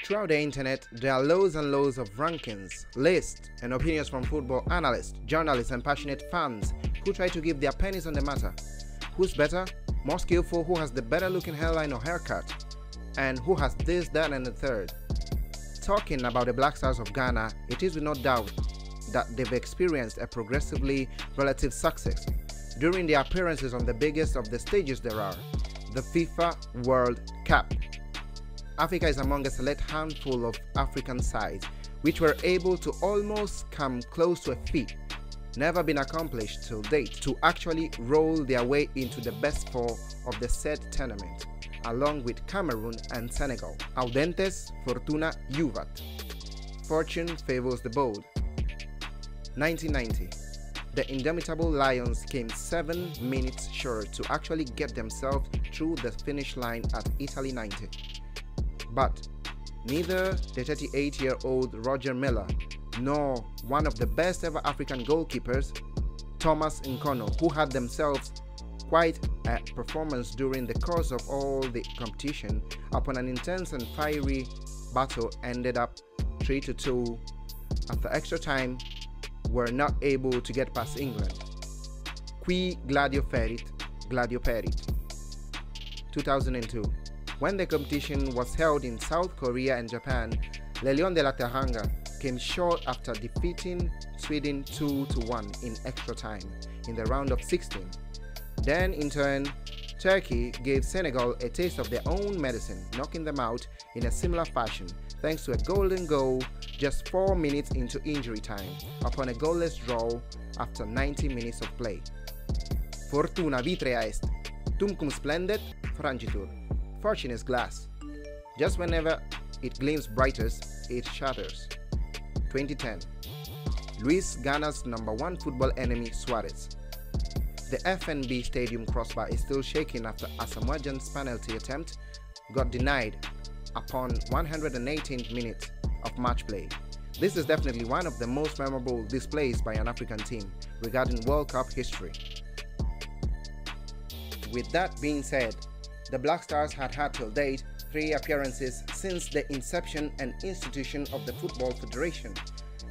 Throughout the internet, there are loads and loads of rankings, lists, and opinions from football analysts, journalists, and passionate fans who try to give their pennies on the matter. Who's better, more skillful, who has the better looking hairline or haircut, and who has this, that, and the third. Talking about the Black Stars of Ghana, it is with no doubt that they've experienced a progressively relative success during their appearances on the biggest of the stages there are, the FIFA World Cup. Africa is among a select handful of African sides which were able to almost come close to a feat never been accomplished till date to actually roll their way into the best four of the said tournament, along with Cameroon and Senegal. Audentes fortuna juvat. Fortune favors the bold. 1990. The indomitable Lions came 7 minutes short to actually get themselves through the finish line at Italy 90. But neither the 38-year-old Roger Miller nor one of the best ever African goalkeepers, Thomas Nkono, who had themselves quite a performance during the course of all the competition, upon an intense and fiery battle ended up 3-2 after extra time, were not able to get past England. Qui gladio ferit, gladio perit. 2002. When the competition was held in South Korea and Japan, Le Lion de la Teranga came short after defeating Sweden 2-1 in extra time in the round of 16. Then in turn, Turkey gave Senegal a taste of their own medicine, knocking them out in a similar fashion thanks to a golden goal just 4 minutes into injury time upon a goalless draw after 90 minutes of play. Fortuna vitrea est, tumcum splendet frangitur. Fortune is glass. Just whenever it gleams brightest, it shatters. 2010. Luis Ghana's #1 football enemy Suarez. The FNB Stadium crossbar is still shaking after Asamoah Gyan's penalty attempt got denied upon 118th minute of match play. This is definitely one of the most memorable displays by an African team regarding World Cup history. With that being said, the Black Stars had till date 3 appearances since the inception and institution of the Football Federation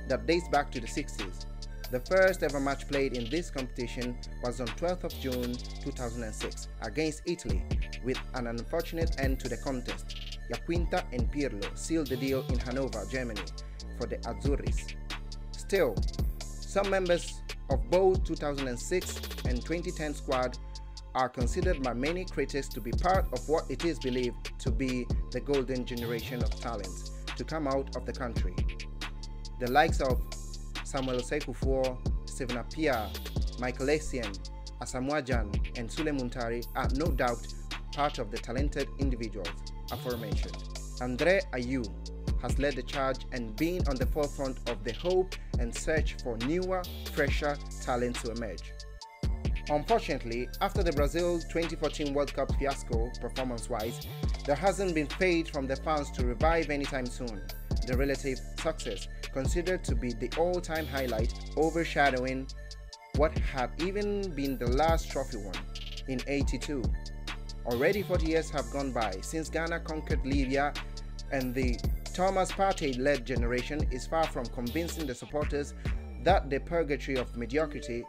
that dates back to the 60s. The first ever match played in this competition was on 12th of June 2006 against Italy, with an unfortunate end to the contest. Yaquinta and Pirlo sealed the deal in Hanover, Germany for the Azzurris. Still, some members of both 2006 and 2010 squad are considered by many critics to be part of what it is believed to be the golden generation of talents to come out of the country. The likes of Samuel Osei-Kuffour, Stephen Appiah, Michael Essien, Asamoah Gyan, and Sulley Muntari are no doubt part of the talented individuals aforementioned. André Ayew has led the charge and been on the forefront of the hope and search for newer, fresher talent to emerge. Unfortunately, after the Brazil 2014 World Cup fiasco performance-wise, there hasn't been faith from the fans to revive anytime soon. The relative success, considered to be the all-time highlight, overshadowing what had even been the last trophy won in '82. Already 40 years have gone by since Ghana conquered Libya, and the Thomas Partey-led generation is far from convincing the supporters that the purgatory of mediocrity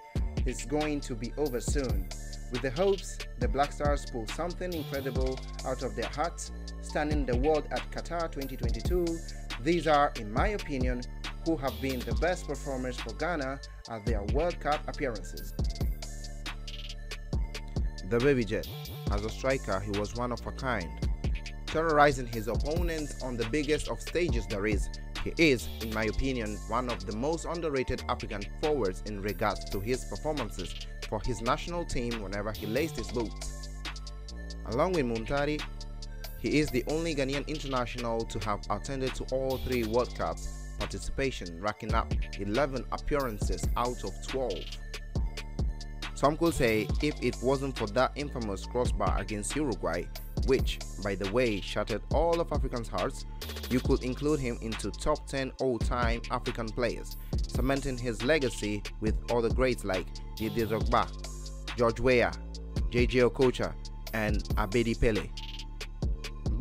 is going to be over soon, with the hopes the Black Stars pull something incredible out of their hats, standing the world at Qatar 2022. These are, in my opinion, who have been the best performers for Ghana at their World Cup appearances. The Baby Jet. As a striker, he was one of a kind, terrorizing his opponents on the biggest of stages there is. He is, in my opinion, one of the most underrated African forwards in regards to his performances for his national team whenever he laced his boots. Along with Muntari, he is the only Ghanaian international to have attended to all 3 World Cup participation, racking up 11 appearances out of 12. Some could say if it wasn't for that infamous crossbar against Uruguay, which, by the way, shattered all of Africans' hearts, you could include him into top 10 all-time African players, cementing his legacy with other greats like Didier Drogba, George Weah, JJ Okocha, and Abedi Pele.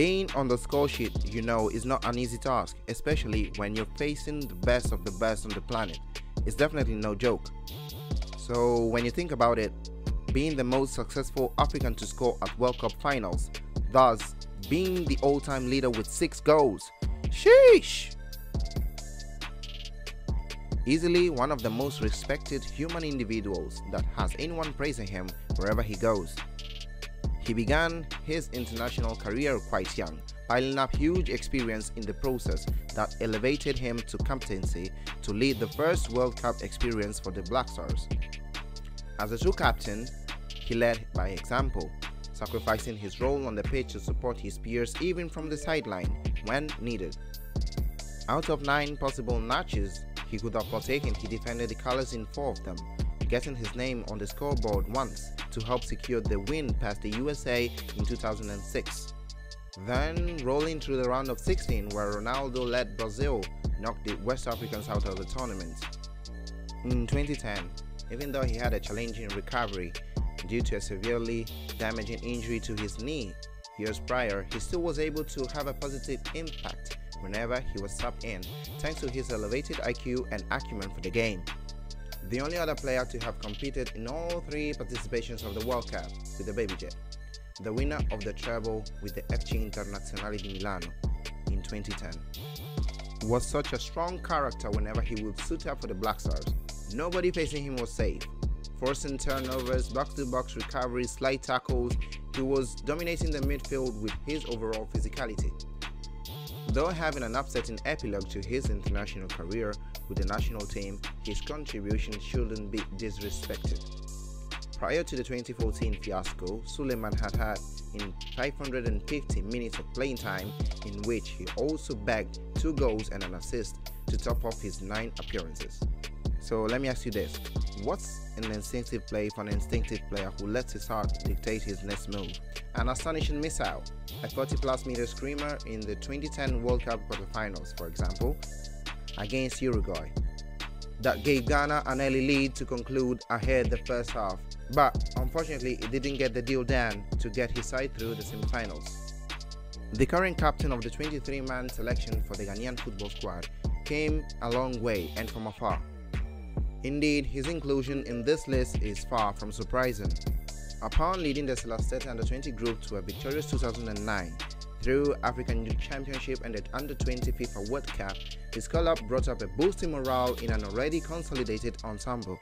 Being on the score sheet, is not an easy task, especially when you're facing the best of the best on the planet. It's definitely no joke. So when you think about it, being the most successful African to score at World Cup finals, thus being the all-time leader with 6 goals, sheesh! Easily one of the most respected human individuals that has anyone praising him wherever he goes. He began his international career quite young, piling up huge experience in the process that elevated him to captaincy to lead the first World Cup experience for the Black Stars. As a true captain, he led by example, sacrificing his role on the pitch to support his peers even from the sideline when needed. Out of 9 possible matches he could have partaken, he defended the colours in 4 of them, getting his name on the scoreboard once to help secure the win past the USA in 2006. Then rolling through the round of 16 where Ronaldo-led Brazil knocked the West Africans out of the tournament. In 2010, even though he had a challenging recovery due to a severely damaging injury to his knee years prior, he still was able to have a positive impact whenever he was subbed in, thanks to his elevated IQ and acumen for the game. The only other player to have competed in all 3 participations of the World Cup with the Baby Jet, the winner of the treble with the FC Internazionale di Milano in 2010. Was such a strong character whenever he would suit up for the Black Stars. Nobody facing him was safe. Forcing turnovers, box-to-box recoveries, slide tackles, he was dominating the midfield with his overall physicality. Though having an upsetting epilogue to his international career with the national team, his contribution shouldn't be disrespected. Prior to the 2014 fiasco, Suleiman had in 550 minutes of playing time, in which he also bagged 2 goals and an assist to top off his 9 appearances. So let me ask you this, what's an instinctive play for an instinctive player who lets his heart dictate his next move? An astonishing missile, a 40+ meter screamer in the 2010 World Cup quarterfinals, for example, against Uruguay, that gave Ghana an early lead to conclude ahead the first half, but unfortunately it didn't get the deal done to get his side through the semi-finals. The current captain of the 23-man selection for the Ghanaian football squad came a long way and from afar. Indeed, his inclusion in this list is far from surprising. Upon leading the Celestete Under-20 group to a victorious 2009 through African Youth Championship and the Under-20 FIFA World Cup, his call-up brought up a boost in morale in an already consolidated ensemble.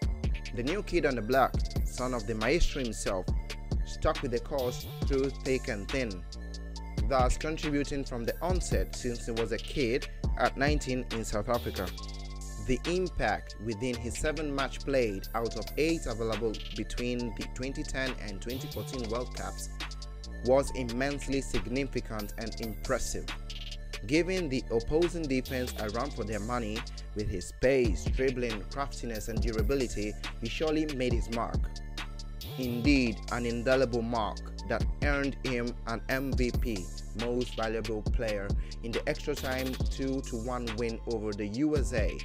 The new kid on the block, son of the maestro himself, stuck with the cause through thick and thin, thus contributing from the onset since he was a kid at 19 in South Africa. The impact within his 7 match played out of 8 available between the 2010 and 2014 World Cups was immensely significant and impressive. Giving the opposing defense a run for their money with his pace, dribbling, craftiness and durability, he surely made his mark. Indeed, an indelible mark that earned him an MVP, Most Valuable Player, in the extra time 2-1 win over the USA,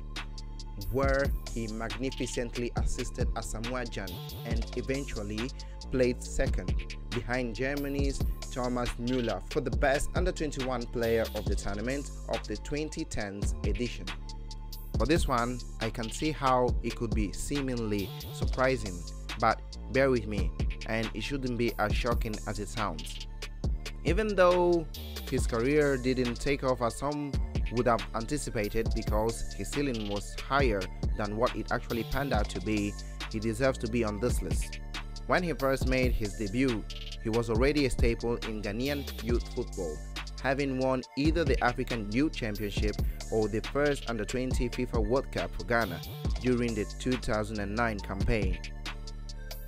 where he magnificently assisted Asamoah Gyan and eventually played second behind Germany's Thomas Müller for the best under-21 player of the tournament of the 2010s edition. For this one, I can see how it could be seemingly surprising, but bear with me, and it shouldn't be as shocking as it sounds. Even though his career didn't take off as some would have anticipated because his ceiling was higher than what it actually panned out to be, he deserves to be on this list. When he first made his debut, he was already a staple in Ghanaian youth football, having won either the African Youth Championship or the first Under-20 FIFA World Cup for Ghana during the 2009 campaign.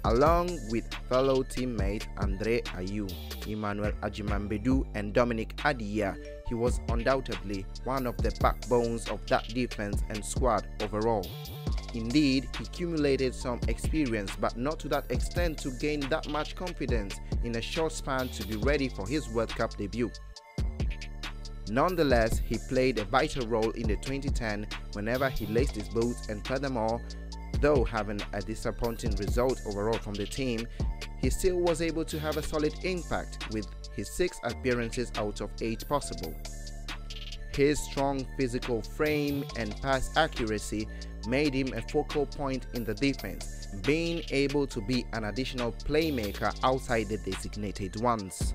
Along with fellow teammate André Ayew, Emmanuel Ajimambedu and Dominic Adia, he was undoubtedly one of the backbones of that defense and squad overall. Indeed, he accumulated some experience, but not to that extent to gain that much confidence in a short span to be ready for his World Cup debut. Nonetheless, he played a vital role in the 2010 whenever he laced his boots, and furthermore, though having a disappointing result overall from the team, he still was able to have a solid impact with his 6 appearances out of 8 possible. His strong physical frame and pass accuracy made him a focal point in the defense, being able to be an additional playmaker outside the designated ones.